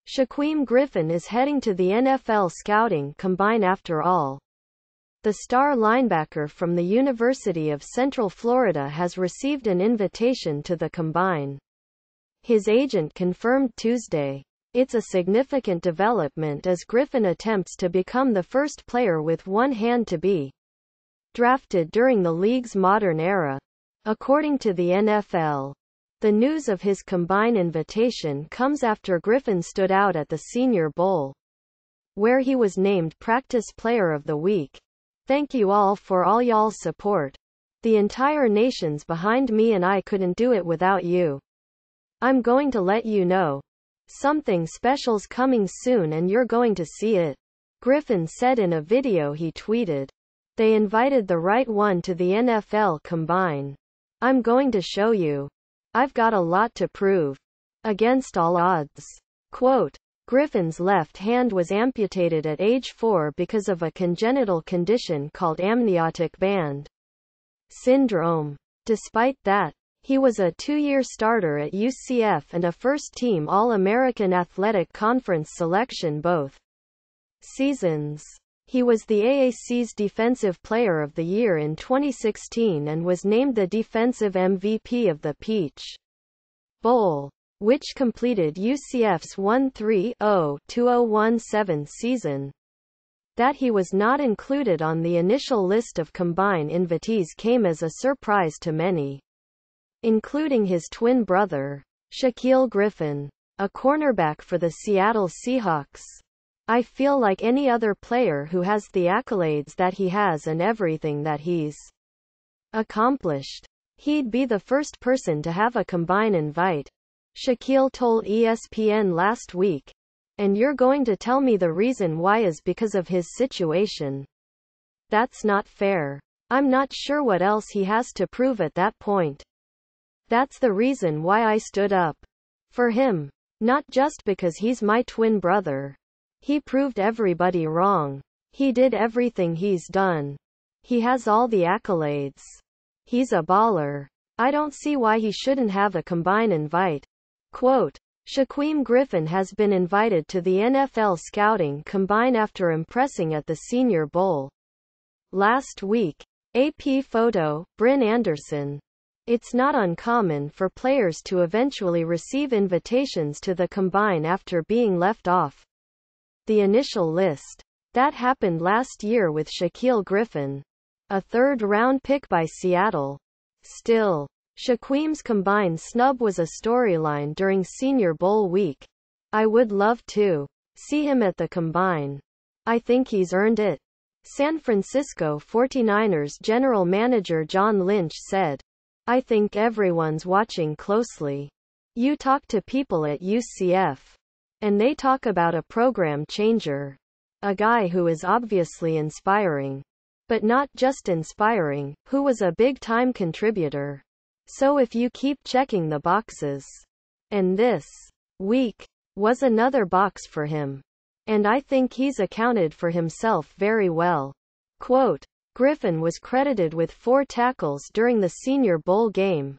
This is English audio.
Shaquem Griffin is heading to the NFL Scouting Combine after all. The star linebacker from the University of Central Florida has received an invitation to the Combine. His agent confirmed Tuesday. It's a significant development as Griffin attempts to become the first player with one hand to be drafted during the league's modern era. According to the NFL, the news of his Combine invitation comes after Griffin stood out at the Senior Bowl, where he was named Practice Player of the Week. "Thank you all for all y'all's support. The entire nation's behind me and I couldn't do it without you. I'm going to let you know. Something special's coming soon and you're going to see it," Griffin said in a video he tweeted. "They invited the right one to the NFL Combine. I'm going to show you. I've got a lot to prove. Against all odds." Quote, Griffin's left hand was amputated at age 4 because of a congenital condition called amniotic band syndrome. Despite that, he was a 2-year starter at UCF and a first-team All-American Athletic Conference selection both seasons. He was the AAC's Defensive Player of the Year in 2016 and was named the Defensive MVP of the Peach Bowl, which completed UCF's 1-3-0-2017 season. That he was not included on the initial list of Combine invitees came as a surprise to many, including his twin brother, Shaquem Griffin, a cornerback for the Seattle Seahawks. "I feel like any other player who has the accolades that he has and everything that he's accomplished. He'd be the first person to have a Combine invite," Shaquille told ESPN last week. "And you're going to tell me the reason why is because of his situation? That's not fair. I'm not sure what else he has to prove at that point. That's the reason why I stood up for him. Not just because he's my twin brother. He proved everybody wrong. He did everything he's done. He has all the accolades. He's a baller. I don't see why he shouldn't have a Combine invite." Quote, Shaquem Griffin has been invited to the NFL Scouting Combine after impressing at the Senior Bowl last week. AP photo, Bryn Anderson. It's not uncommon for players to eventually receive invitations to the Combine after being left off the initial list. That happened last year with Shaquem Griffin, a third-round pick by Seattle. Still, Shaquem's Combine snub was a storyline during Senior Bowl week. "I would love to see him at the Combine. I think he's earned it," San Francisco 49ers general manager John Lynch said. "I think everyone's watching closely. You talk to people at UCF, and they talk about a program changer. A guy who is obviously inspiring. But not just inspiring, who was a big-time contributor. So if you keep checking the boxes." And this week was another box for him. "And I think he's accounted for himself very well." Quote, Griffin was credited with 4 tackles during the Senior Bowl game.